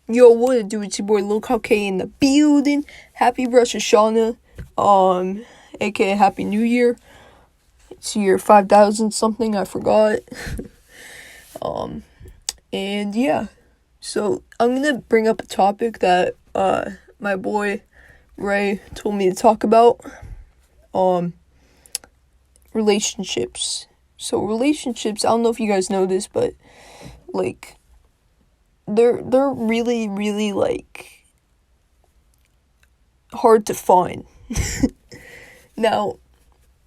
Yo, what it do? It's your boy Lil Khal in the building. Happy Rosh Hashanah, aka Happy New Year. It's year 5,000 something, I forgot. And yeah, so I'm gonna bring up a topic that my boy Ray told me to talk about. Relationships. So relationships, I don't know if you guys know this, but like they're really, really like hard to find. Now,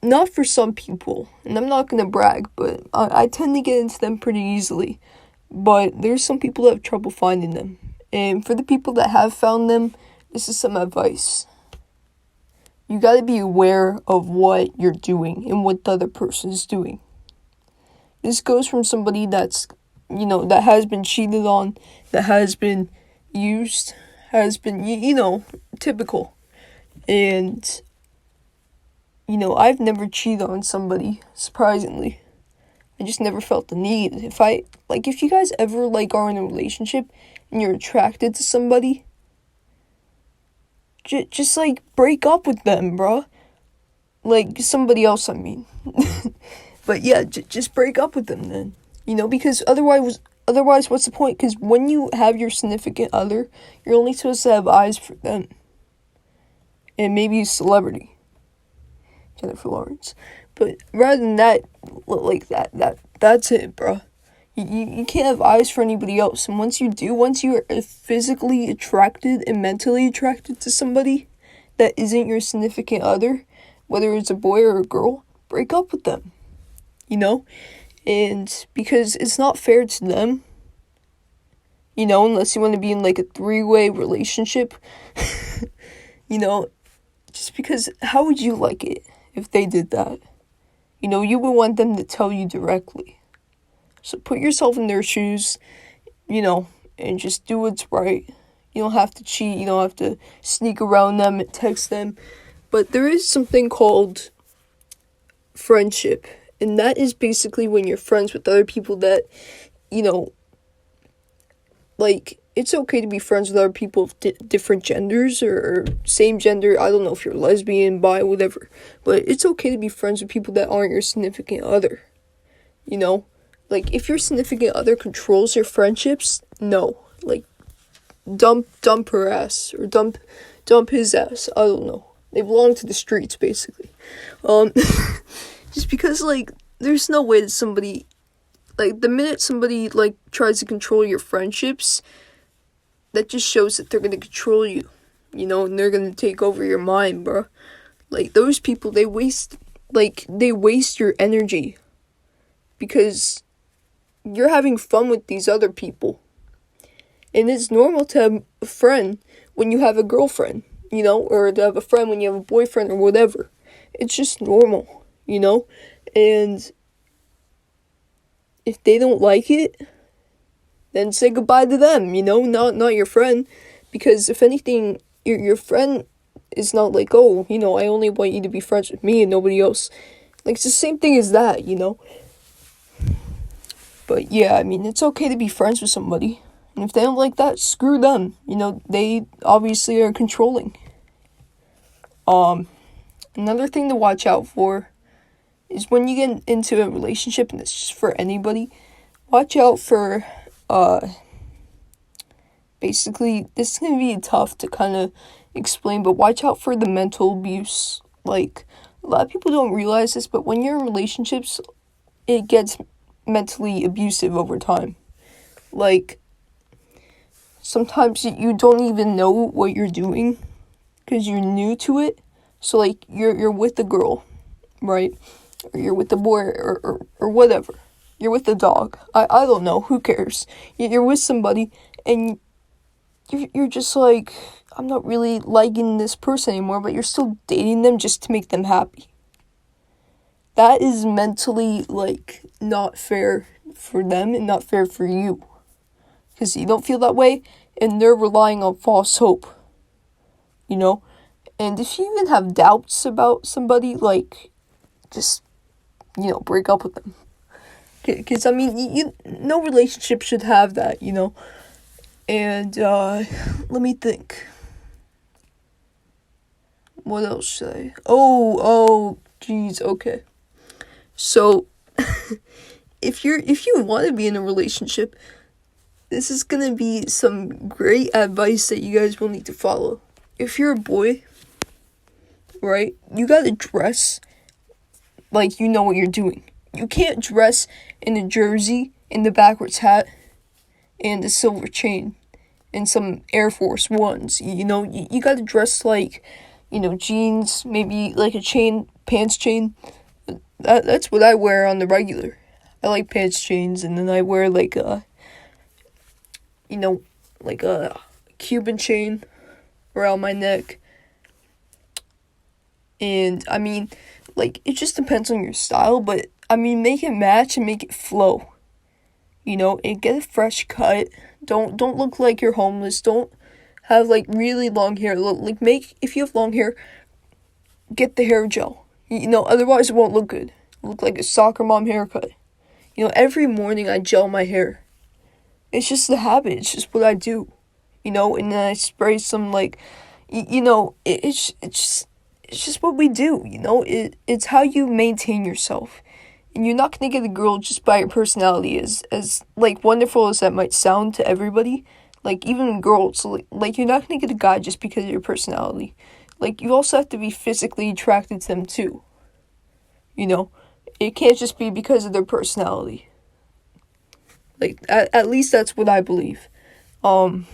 not for some people, and I'm not gonna brag, but I tend to get into them pretty easily. But there's some people that have trouble finding them. And for the people that have found them, this is some advice. You gotta be aware of what you're doing and what the other person's doing. This goes from somebody that's, that has been cheated on, that has been used, has been, typical. And, I've never cheated on somebody, surprisingly. I just never felt the need. If you guys ever, are in a relationship and you're attracted to somebody, just break up with them, bro. Somebody else, I mean. But yeah, just break up with them then. Because otherwise, what's the point? Because when you have your significant other, you're only supposed to have eyes for them. And maybe a celebrity. Jennifer Lawrence. But rather than that, that's it, bro. You can't have eyes for anybody else. And once you are physically attracted and mentally attracted to somebody that isn't your significant other, whether it's a boy or a girl, break up with them. And because it's not fair to them, unless you want to be in a three-way relationship, just because how would you like it if they did that? You would want them to tell you directly. So put yourself in their shoes, and just do what's right. You don't have to cheat. You don't have to sneak around them and text them. But there is something called friendship. And that is basically when you're friends with other people that, it's okay to be friends with other people of different genders or same gender. I don't know if you're lesbian, bi, whatever. But it's okay to be friends with people that aren't your significant other. If your significant other controls your friendships, no. Dump her ass or dump his ass. I don't know. They belong to the streets, basically. Just because, there's no way that somebody, the minute somebody, tries to control your friendships, that just shows that they're gonna control you, and they're gonna take over your mind, bro. Those people, they waste your energy because you're having fun with these other people. And it's normal to have a friend when you have a girlfriend, or to have a friend when you have a boyfriend or whatever. It's just normal, and if they don't like it, then say goodbye to them, not your friend, because if anything, your friend is not oh, I only want you to be friends with me and nobody else. It's the same thing as that, But yeah, it's okay to be friends with somebody. And if they don't like that, screw them. They obviously are controlling. Another thing to watch out for is when you get into a relationship, and it's just for anybody, watch out for, basically, this is going to be tough to kind of explain, but watch out for the mental abuse. A lot of people don't realize this, but when you're in relationships, it gets mentally abusive over time. Sometimes you don't even know what you're doing because you're new to it. So, you're with a girl, right? Or you're with a boy or whatever. You're with a dog. I don't know. Who cares? You're with somebody and you're just I'm not really liking this person anymore, but you're still dating them just to make them happy. That is mentally, not fair for them and not fair for you. Because you don't feel that way, and they're relying on false hope. And if you even have doubts about somebody, just, break up with them. Because, no relationship should have that, And, let me think. What else should I? Jeez, okay. So, if you want to be in a relationship, this is gonna be some great advice that you guys will need to follow. If you're a boy, right, you gotta dress like you know what you're doing. You can't dress in a jersey, in the backwards hat, and a silver chain, and some Air Force Ones. You know, you gotta dress like, jeans, maybe like a chain, pants chain. That's what I wear on the regular. I like pants chains, and then I wear like a Cuban chain around my neck. And I mean, like, it just depends on your style, but I mean, make it match and make it flow. And get a fresh cut. Don't look like you're homeless. Don't have like really long hair. If you have long hair, get the hair gel. Otherwise it won't look good. Look like a soccer mom haircut. Every morning I gel my hair. It's just the habit. It's just what I do. And then I spray some it's just what we do. It's how you maintain yourself. And you're not going to get a girl just by your personality, as like wonderful as that might sound to everybody. Like, even girls, like you're not going to get a guy just because of your personality. Like, you also have to be physically attracted to them too. It can't just be because of their personality. Like, at least that's what I believe. So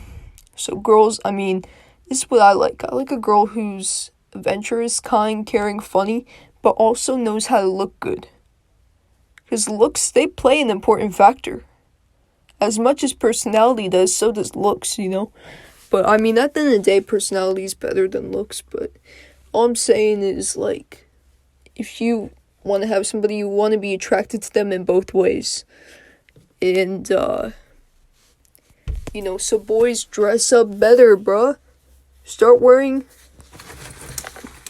girls, I mean, this is what I like. I like a girl who's adventurous, kind, caring, funny, but also knows how to look good. Because looks, they play an important factor. As much as personality does, so does looks, But, I mean, at the end of the day, personality is better than looks. But all I'm saying is, like, if you want to have somebody, you want to be attracted to them in both ways. And, so boys, dress up better, bruh. Start wearing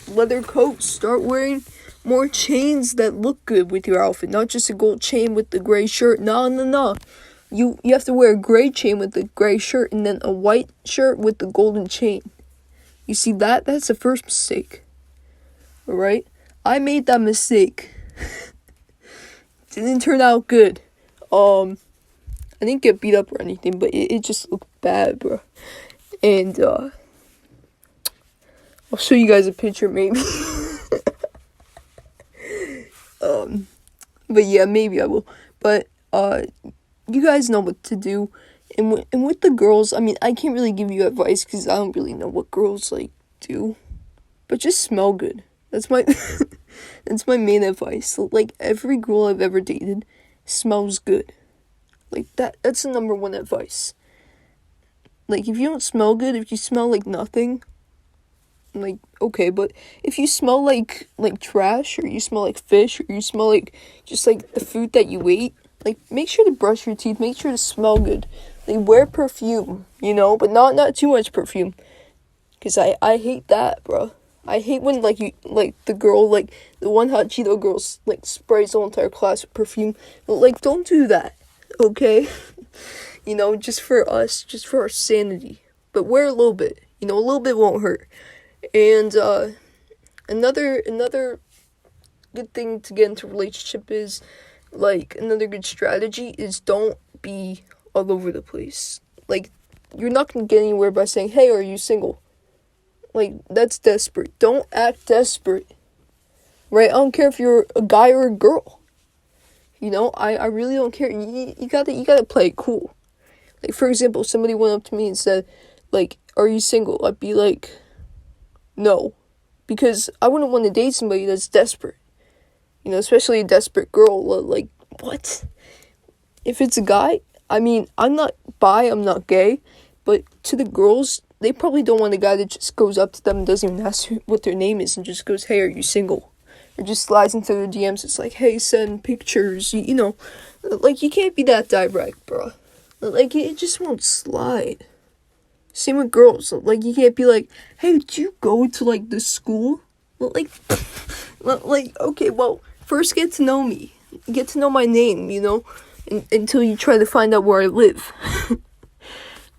leather coats. Start wearing more chains that look good with your outfit. Not just a gold chain with the gray shirt. No. You have to wear a gray chain with the gray shirt and then a white shirt with the golden chain. You see that? That's the first mistake. Alright? I made that mistake. Didn't turn out good. I didn't get beat up or anything, but it just looked bad, bro. And, I'll show you guys a picture, maybe. But yeah, maybe I will. But, you guys know what to do. And with the girls, I mean, I can't really give you advice because I don't really know what girls, do. But just smell good. That's my, that's my main advice. So, every girl I've ever dated smells good. That's the number one advice. If you don't smell good, if you smell like nothing, okay, but if you smell like trash, or you smell like fish, or you smell just the food that you ate, make sure to brush your teeth, make sure to smell good. Wear perfume, but not too much perfume. Because I hate that, bro. I hate when, the girl, the one hot Cheeto girl, sprays the whole entire class with perfume. Don't do that, okay? Just for us, just for our sanity. But wear a little bit. A little bit won't hurt. And, another good thing to get into a relationship is, another good strategy is don't be all over the place. You're not gonna get anywhere by saying, hey, are you single? That's desperate. Don't act desperate. Right? I don't care if you're a guy or a girl. I really don't care. You gotta play it cool. For example, if somebody went up to me and said, are you single? I'd be like, no. Because I wouldn't want to date somebody that's desperate. Especially a desperate girl. What? If it's a guy, I mean, I'm not bi, I'm not gay, but to the girls, they probably don't want a guy that just goes up to them and doesn't even ask what their name is and just goes, hey, are you single? Or just slides into their DMs. It's hey, send pictures. You can't be that direct, bro. It just won't slide. Same with girls. You can't be hey, do you go to, the school? Okay, well, first get to know me. Get to know my name, until you try to find out where I live.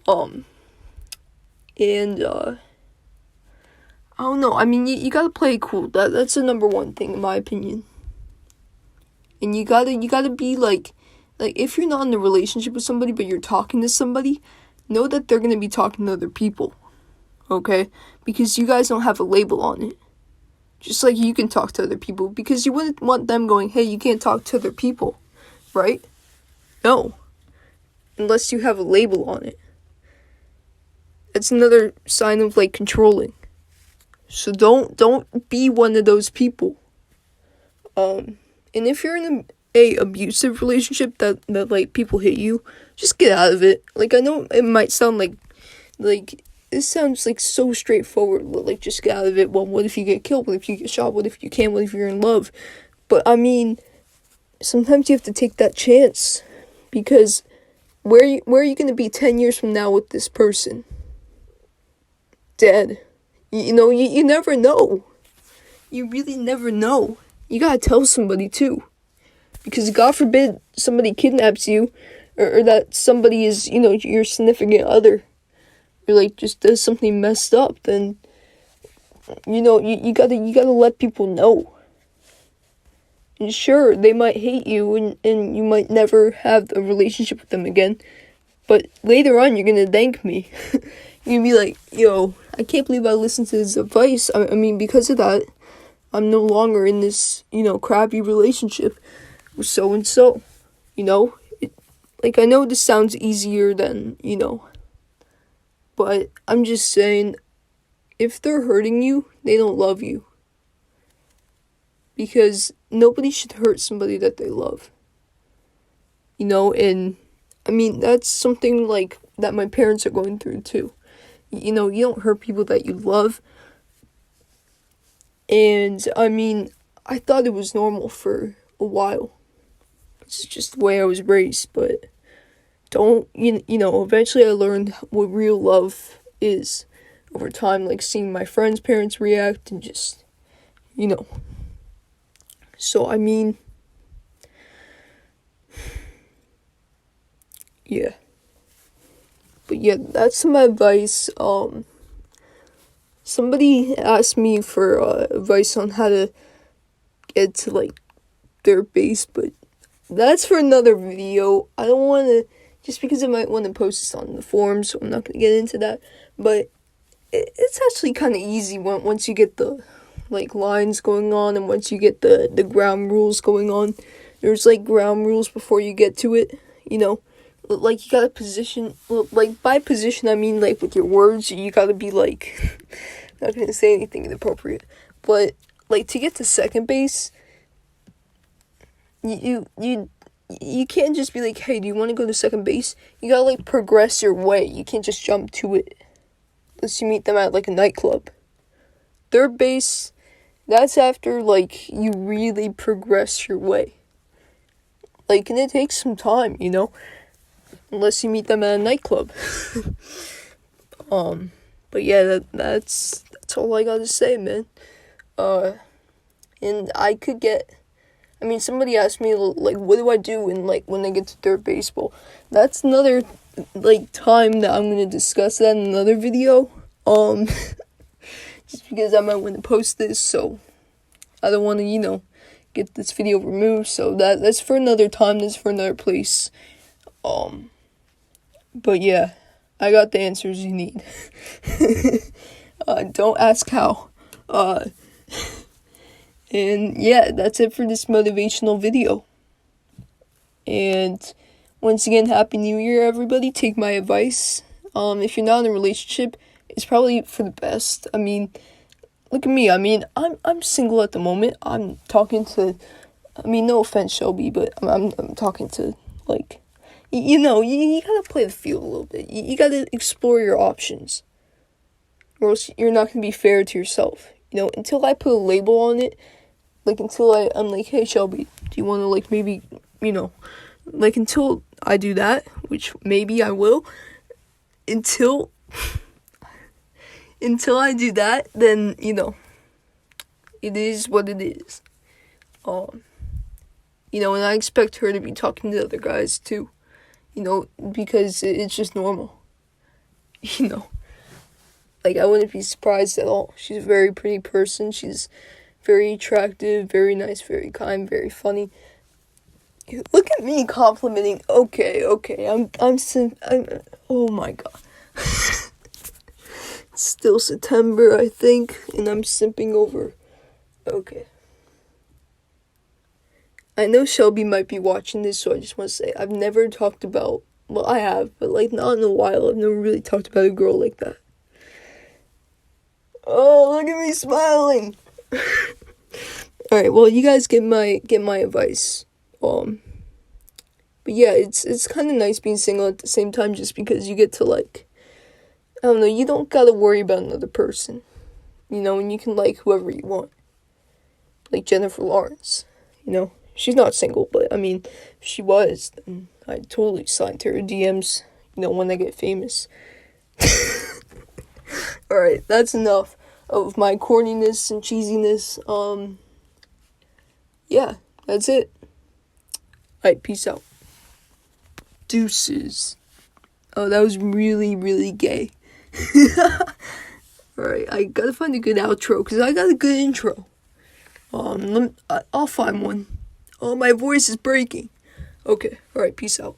And, I don't know. I mean, you gotta play it cool. That's the number one thing, in my opinion. And you gotta be, like, if you're not in a relationship with somebody, but you're talking to somebody, know that they're gonna be talking to other people. Okay? Because you guys don't have a label on it. Just like you can talk to other people. Because you wouldn't want them going, hey, you can't talk to other people. Right? No. Unless you have a label on it. It's another sign of, like, controlling. So don't be one of those people. And if you're in a abusive relationship that like people hit you, just get out of it. Like, I know it might sound like this sounds like so straightforward, like just get out of it. Well, what if you get killed? What if you get shot? What if you can't? What if you're in love? But I mean, sometimes you have to take that chance, because where are you gonna be 10 years from now with this person? Dead. You know, you never know. You really never know. You gotta tell somebody too. Because God forbid somebody kidnaps you, or that somebody is, you know, your significant other, or like just does something messed up, then, you know, you gotta let people know. And sure, they might hate you, and you might never have a relationship with them again, but later on, you're gonna thank me. You're gonna be like, yo, I can't believe I listened to his advice. I mean, because of that, I'm no longer in this, you know, crappy relationship with so-and-so, you know? Like, I know this sounds easier than, you know, but I'm just saying, if they're hurting you, they don't love you. Because nobody should hurt somebody that they love. You know, and, I mean, that's something, like, that my parents are going through, too. You know, you don't hurt people that you love. And, I mean, I thought it was normal for a while. It's just the way I was raised, but you know, eventually I learned what real love is over time, like seeing my friends' parents react and just, you know. So, I mean, yeah. But yeah, that's my advice. Somebody asked me for advice on how to get to, like, their base, but that's for another video. I don't want to, just because I might want to post this on the forums, so I'm not going to get into that. But it's actually kind of easy once you get the, like, lines going on, and once you get the ground rules going on. There's, like, ground rules before you get to it, you know. Like, you gotta position, like, by position, I mean, like, with your words, you gotta be, like, not gonna say anything inappropriate, but, like, to get to second base, you can't just be like, hey, do you want to go to second base? You gotta, like, progress your way. You can't just jump to it, unless you meet them at, like, a nightclub. Third base, that's after, like, you really progress your way. Like, and it takes some time, you know? Unless you meet them at a nightclub. But yeah, that's all I gotta say, man. And I mean, somebody asked me, like, what do I do when I get to third base? Well, that's another, like, time that I'm gonna discuss that in another video. Just because I might want to post this, so I don't want to, you know, get this video removed, so that's for another time, that's for another place. But yeah, I got the answers you need. Don't ask how. And yeah, that's it for this motivational video. And once again, Happy New Year, everybody. Take my advice. If you're not in a relationship, it's probably for the best. I mean, look at me. I mean, I'm single at the moment. I'm talking to, I mean, no offense, Shelby, but I'm talking to, like, you know, you gotta play the field a little bit. You gotta explore your options. Or else you're not gonna be fair to yourself. You know, until I put a label on it, like, until I'm like, hey, Shelby, do you wanna, like, maybe, you know, like, until I do that, which maybe I will, until I do that, then, you know, it is what it is. You know, and I expect her to be talking to other guys, too. You know, because it's just normal. you know. Like, I wouldn't be surprised at all. She's a very pretty person. She's very attractive, very nice, very kind, very funny. Look at me complimenting. Okay. Oh my god. It's still September, I think, and I'm simping over. Okay. I know Shelby might be watching this, so I just want to say I've never talked about. Well, I have, but like not in a while. I've never really talked about a girl like that. Oh, look at me smiling. All right, well, you guys get my advice. But yeah, it's kind of nice being single at the same time, just because you get to, like, I don't know, you don't gotta worry about another person, you know, and you can like whoever you want, like Jennifer Lawrence, you know. She's not single, but I mean, if she was, then I'd totally slide to her DMs, you know, when I get famous. Alright, that's enough of my corniness and cheesiness. Yeah, that's it. Alright, peace out. Deuces. Oh, that was really, really gay. Alright, I gotta find a good outro, because I got a good intro. I'll find one. Oh, my voice is breaking. Okay, alright, peace out.